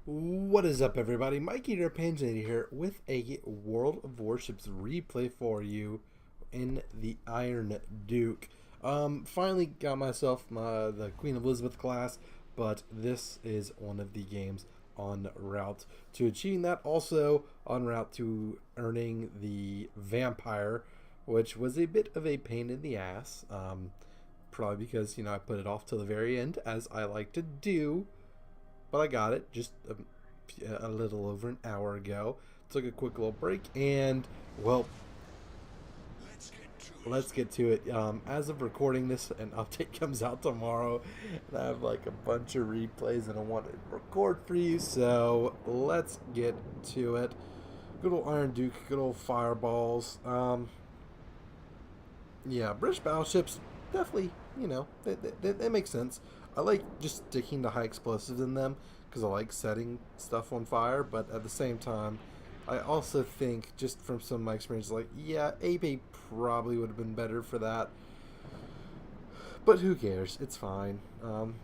What is up, everybody? Mikey here, Panzernator here with a World of Warships replay for you in the Iron Duke. Finally got myself the Queen Elizabeth class, but this is one of the games en route to achieving that. Also en route to earning the Vampire, which was a bit of a pain in the ass. Probably because, I put it off till the very end, as I like to do. But I got it just a little over an hour ago. Took a quick little break, and well, let's get to it. As of recording this, an update comes out tomorrow, and I have like a bunch of replays and I want to record for you. So let's get to it. Good old Iron Duke, good old fireballs. Yeah, British battleships definitely, they make sense. I like just sticking to high explosives in them because I like setting stuff on fire, but at the same time, I also think, just from some of my experience, like, yeah, AP probably would have been better for that. But who cares? It's fine.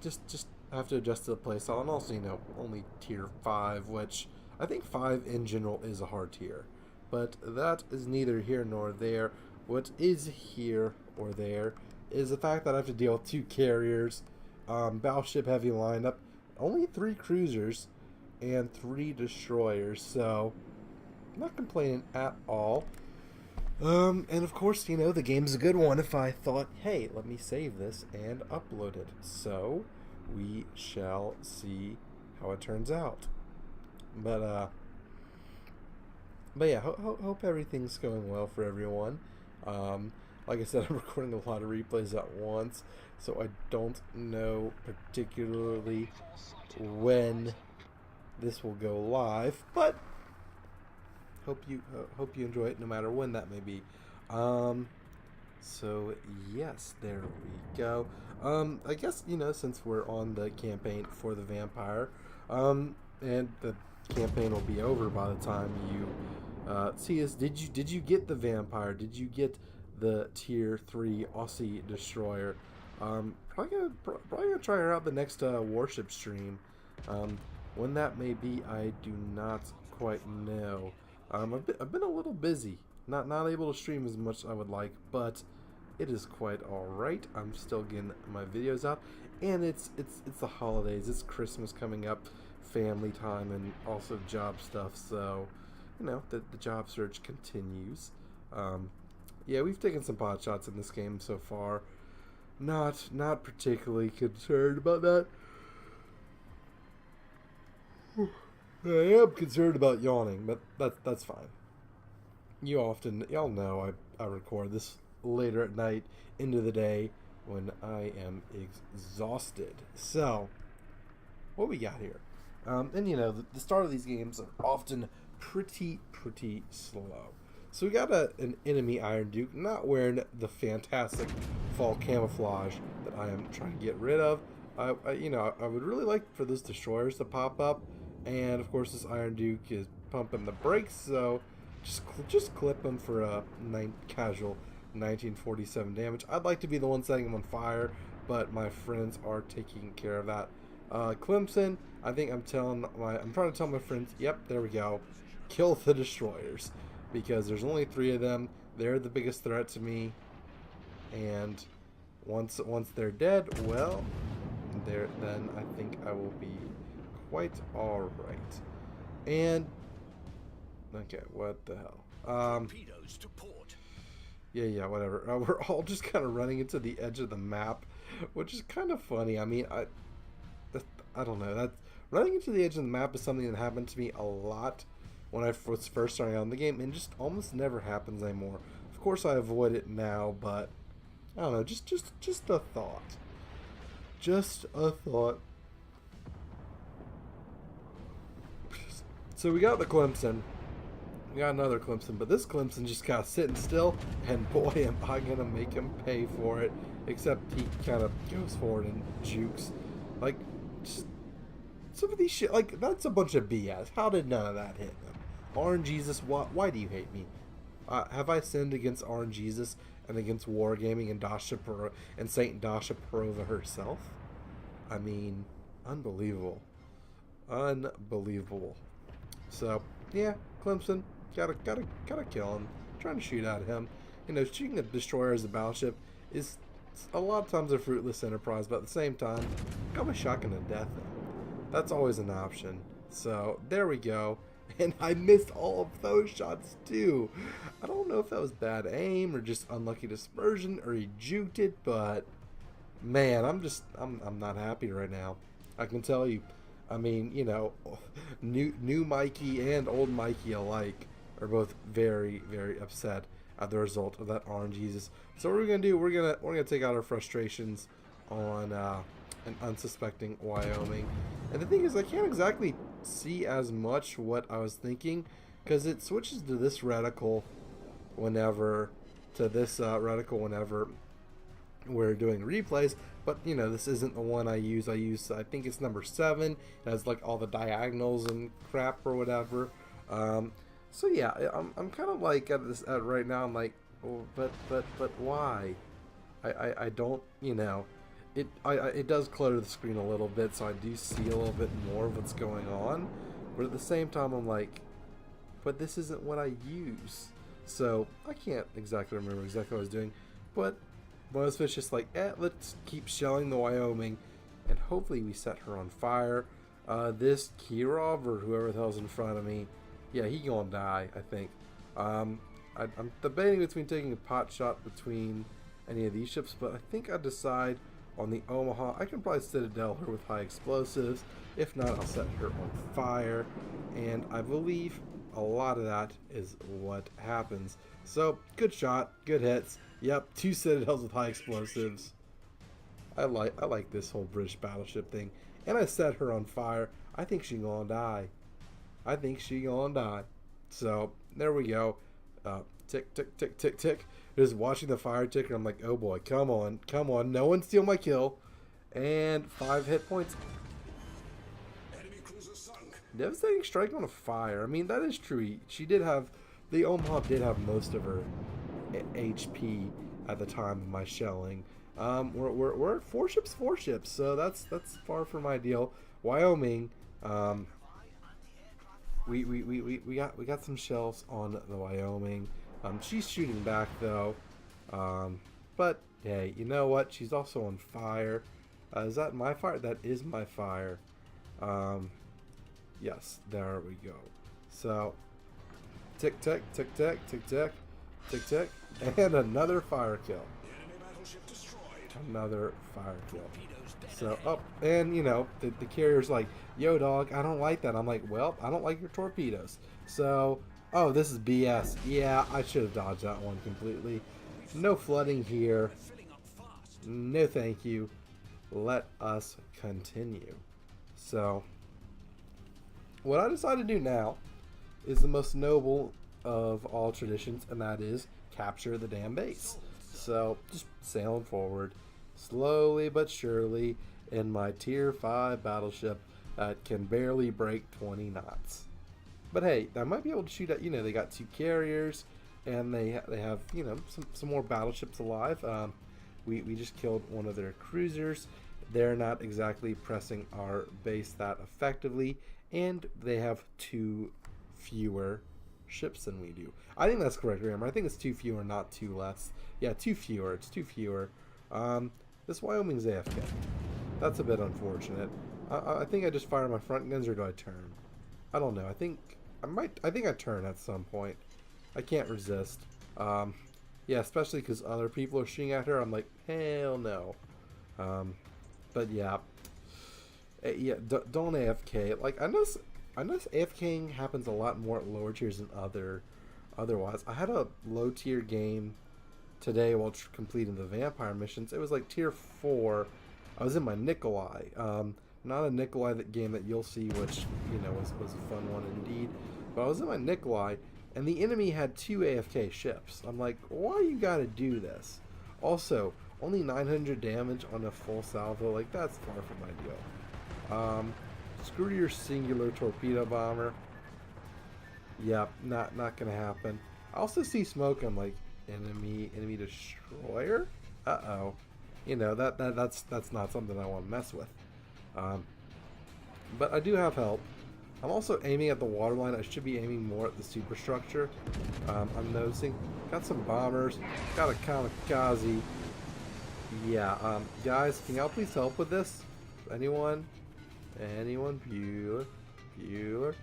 Just have to adjust to the playstyle, and also, only tier 5, which I think 5 in general is a hard tier. But that is neither here nor there. What is here or there is the fact that I have to deal with 2 carriers, battleship heavy lineup, only 3 cruisers, and 3 destroyers, so I'm not complaining at all. And of course, the game's a good one if I thought, hey, let me save this and upload it. So we shall see how it turns out. But yeah, hope everything's going well for everyone. Like I said, I'm recording a lot of replays at once, so I don't know particularly when this will go live, but hope you enjoy it no matter when that may be. So yes, there we go. I guess, since we're on the campaign for the Vampire, and the campaign will be over by the time you see us. Did you get the Vampire? Did you get the tier 3 Aussie destroyer? Probably gonna try her out the next Warship stream. When that may be, I do not quite know. I've been a little busy, not able to stream as much as I would like, but it is quite all right. I'm still getting my videos out, and it's the holidays. It's Christmas coming up, family time, and also job stuff. So, the job search continues. Yeah, we've taken some pot shots in this game so far. Not particularly concerned about that. I am concerned about yawning, but that's fine. Y'all know I record this later at night into the day when I am exhausted. So, what we got here? And the start of these games are often pretty slow. So we got an enemy Iron Duke not wearing the fantastic fall camouflage that I am trying to get rid of. I would really like for those destroyers to pop up, and of course this Iron Duke is pumping the brakes, so just clip him for a casual 1947 damage. I'd like to be the one setting him on fire, but my friends are taking care of that. Clemson, I think I'm trying to tell my friends, yep, there we go, kill the destroyers, because there's only 3 of them. They're the biggest threat to me, and once they're dead, well, then I think I will be quite all right. And okay, what the hell? Torpedoes to port. Yeah, whatever. We're all just kind of running into the edge of the map, which is kind of funny. I mean, I don't know. That running into the edge of the map is something that happened to me a lot when I was first starting out in the game, and just almost never happens anymore. Of course, I avoid it now, but I don't know. Just a thought. Just a thought. So we got the Clemson. We got another Clemson, but this Clemson just got sitting still, and boy, am I gonna make him pay for it. Except he kind of goes forward and jukes. Like, just some of these shit, like, that's a bunch of BS. How did none of that hit them? RNGesus, why do you hate me? Have I sinned against RNGesus and against Wargaming and Saint Dasha Perova herself? I mean, unbelievable. Unbelievable. So yeah, Clemson gotta kill him. Trying to shoot at him. You know, shooting a destroyer as a battleship is a lot of times a fruitless enterprise, but at the same time, got my shotgun to death. That's always an option. So there we go. And I missed all of those shots too. I don't know if that was bad aim or just unlucky dispersion or he juked it, but man, I'm not happy right now. I can tell you. I mean, you know, new Mikey and old Mikey alike are both very, very upset at the result of that RNGesus. So what we're gonna do, we're gonna take out our frustrations on an unsuspecting Wyoming. And the thing is, I can't exactly see as much what I was thinking because it switches to this reticle whenever we're doing replays. But you know, this isn't the one I use. I think it's number 7. It has like all the diagonals and crap or whatever. So yeah, I'm kind of like at right now. I'm like, oh, but why? I don't, you know, it does clutter the screen a little bit, so I do see a little bit more of what's going on. But at the same time, I'm like, but this isn't what I use. So I can't exactly remember exactly what I was doing. But Bonusfish just like, let's keep shelling the Wyoming, and hopefully we set her on fire. This Kirov or whoever the hell's in front of me, yeah, he gonna die, I think. I'm debating between taking a pot shot between any of these ships, but I think I'd decide on the Omaha. I can probably Citadel her with high explosives. If not, I'll set her on fire. And I believe a lot of that is what happens. So, good shot, good hits. Yep, 2 Citadels with high explosives. I like this whole British battleship thing. And I set her on fire. I think she gonna die. I think she gonna die. So, there we go. Tick, tick, tick, tick, tick. Just watching the fire ticker, I'm like, oh boy, come on, come on. No one steal my kill. And 5 hit points. Enemy cruiser sunk. Devastating strike on a fire. I mean, that is true. She did have, the Omaha did have most of her HP at the time of my shelling. We're at 4 ships, so that's far from ideal. Wyoming, we got some shells on the Wyoming. She's shooting back though, but hey, you know what? She's also on fire. Is that my fire? That is my fire. Yes, there we go. So, tick tick tick tick tick tick tick tick, and another fire kill. Enemy battleship destroyed. Another fire kill. Torpedoes dead So ahead. up, and you know the carrier's like, yo dog, I don't like that. I'm like, well, I don't like your torpedoes. So, oh, this is BS. Yeah, I should have dodged that one completely. No flooding here. Filling up fast. No thank you. Let us continue. So, what I decided to do now is the most noble of all traditions, and that is capture the damn base. So, just sailing forward, slowly but surely, in my tier 5 battleship that can barely break 20 knots. But hey, I might be able to shoot at, you know, they got 2 carriers, and they have, you know, some more battleships alive. We just killed one of their cruisers. They're not exactly pressing our base that effectively, and they have 2 fewer ships than we do. I think that's correct, Rammer. I think it's 2 fewer, not 2 less. Yeah, 2 fewer. It's 2 fewer. This Wyoming's AFK. That's a bit unfortunate. I think I just fire my front guns, or do I turn? I don't know. I think I turn at some point. I can't resist. Yeah, especially because other people are shooting at her. I'm like, hell no. But yeah, yeah. Don't AFK. Like I notice AFKing happens a lot more at lower tiers than otherwise. I had a low tier game today while completing the vampire missions. It was like tier 4. I was in my Nikolai. Not a Nikolai game that you'll see, which you know was a fun one indeed. But I was in my Nikolai, and the enemy had 2 AFK ships. I'm like, why you gotta do this? Also, only 900 damage on a full salvo. Like that's far from ideal. Screw your singular torpedo bomber. Yep, not gonna happen. I also see smoke. I'm like, enemy destroyer. Uh-oh. You know that's not something I want to mess with. but I do have help. I'm also aiming at the waterline. I should be aiming more at the superstructure. I'm noticing. Got some bombers. Got a kamikaze. Yeah, guys, can y'all please help with this? Anyone? Anyone? Bueller?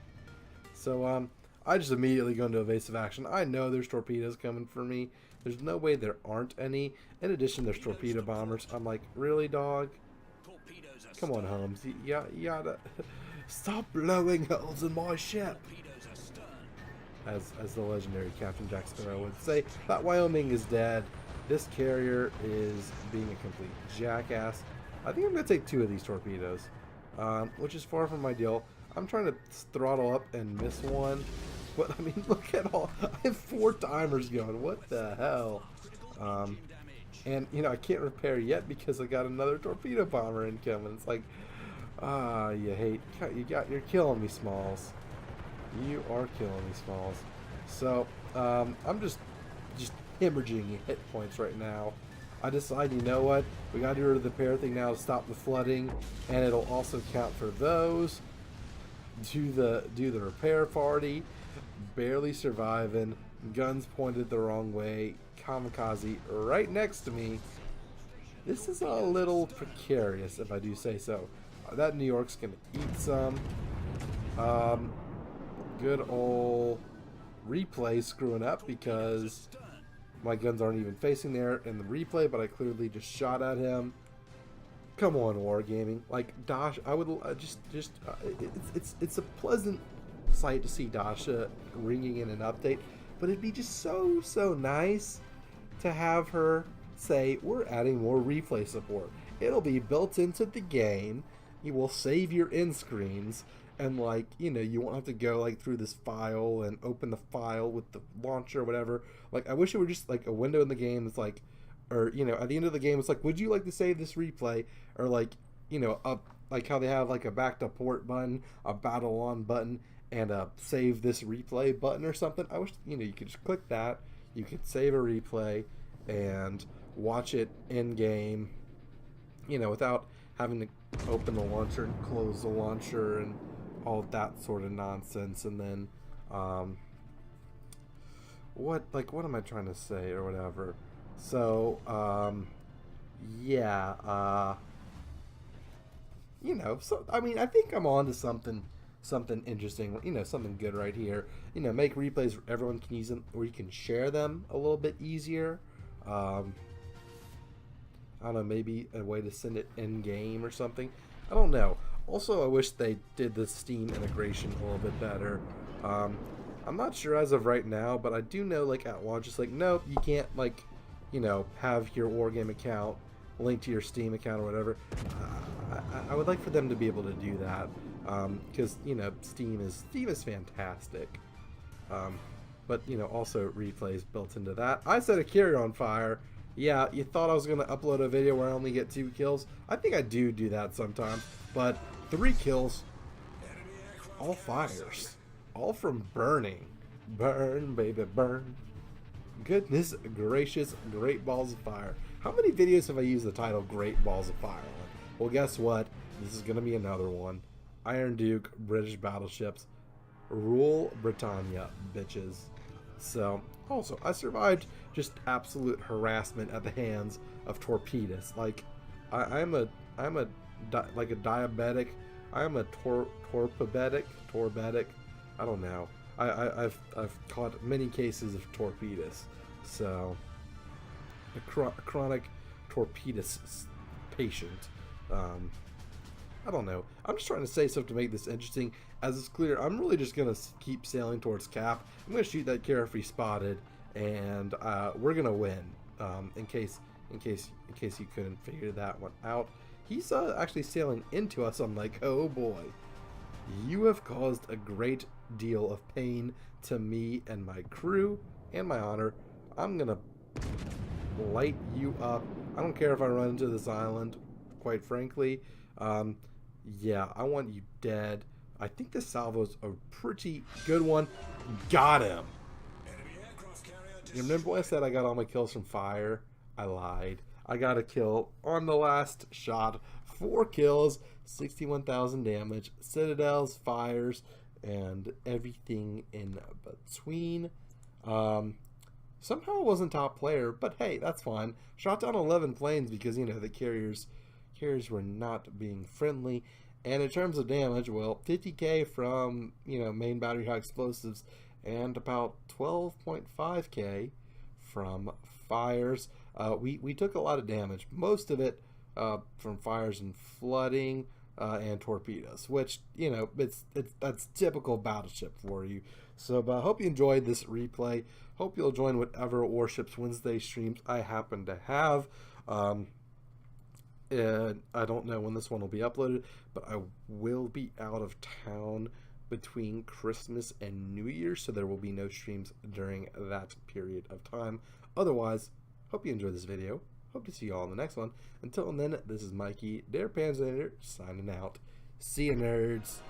So, I just immediately go into evasive action. I know there's torpedoes coming for me. There's no way there aren't any. In addition, there's torpedo bombers. I'm like, really, dog? Come on, Holmes. You gotta stop blowing holes in my ship. As the legendary Captain Jack Sparrow would say, that Wyoming is dead. This carrier is being a complete jackass. I think I'm gonna take 2 of these torpedoes, which is far from ideal. I'm trying to throttle up and miss one, but I mean, look at all. I have 4 timers going. What the hell? And you know, I can't repair yet because I got another torpedo bomber incoming. It's like, you're killing me, Smalls. You are killing me, Smalls. So I'm just hemorrhaging hit points right now. I decide, you know what? We gotta do rid of the repair thing now to stop the flooding, and it'll also count for those. Do the repair party. Barely surviving. Guns pointed the wrong way. Kamikaze right next to me. This is a little precarious, if I do say so. That New York's gonna eat some. Good old replay screwing up because my guns aren't even facing there in the replay, but I clearly just shot at him. Come on, Wargaming. Like, Dash, I would it's a pleasant sight to see Dasha ringing in an update, but it'd be just so nice to have her say, we're adding more replay support. It'll be built into the game. You will save your end screens, and like, you know, you won't have to go like through this file and open the file with the launcher or whatever. Like, I wish it were just like a window in the game that's like, or, you know, at the end of the game, it's like, would you like to save this replay? Or like, you know, like how they have like a back to port button, a battle on button, and a save this replay button or something. I wish, you know, you could just click that. You could save a replay and watch it in game, you know, without having to open the launcher and close the launcher and all that sort of nonsense. And then, what am I trying to say or whatever? So, you know, so, I mean, I think I'm on to something interesting, you know, something good right here. You know, make replays where everyone can use them, or you can share them a little bit easier. I don't know, maybe a way to send it in game or something. I don't know. Also, I wish they did the Steam integration a little bit better. I'm not sure as of right now, but I do know, like, at launch, it's like, nope, you can't, like, you know, have your Wargame account linked to your Steam account or whatever. I would like for them to be able to do that, because, you know, Steam is fantastic. But, you know, also replays built into that. I set a carrier on fire. Yeah, you thought I was going to upload a video where I only get 2 kills? I think I do that sometimes, but 3 kills, all fires, all from burning. Burn, baby, burn. Goodness gracious, Great Balls of Fire. How many videos have I used the title Great Balls of Fire on? Well, guess what? This is going to be another one. Iron Duke, British battleships. Rule Britannia, bitches. So, also, I survived just absolute harassment at the hands of torpedoes. Like, I'm a diabetic. I'm a torpebetic. I don't know. I've caught many cases of torpedoes. So, a chronic torpedoes patient. I don't know. I'm just trying to say stuff to make this interesting. As it's clear, I'm really just gonna keep sailing towards Cap. I'm gonna shoot that carrier if he spotted, and we're gonna win. In case you couldn't figure that one out, he's actually sailing into us. I'm like, oh boy, you have caused a great deal of pain to me and my crew and my honor. I'm gonna light you up. I don't care if I run into this island. Quite frankly, yeah, I want you dead. I think this salvo's a pretty good one. Got him. You remember when I said I got all my kills from fire? I lied. I got a kill on the last shot. 4 kills, 61,000 damage, citadels, fires, and everything in between. Somehow it wasn't top player, but hey, that's fine. Shot down 11 planes because, you know, the carriers were not being friendly. And in terms of damage, well, 50k from, you know, main battery high explosives and about 12.5k from fires. We took a lot of damage, most of it from fires and flooding and torpedoes, which, you know, that's typical Battleship for you. So I hope you enjoyed this replay. Hope you'll join whatever Warships Wednesday streams I happen to have. And I don't know when this one will be uploaded, but I will be out of town between Christmas and New Year, so there will be no streams during that period of time. Otherwise, hope you enjoyed this video. Hope to see you all in the next one. Until then, this is Mikey, der Panzernator, signing out. See you, nerds.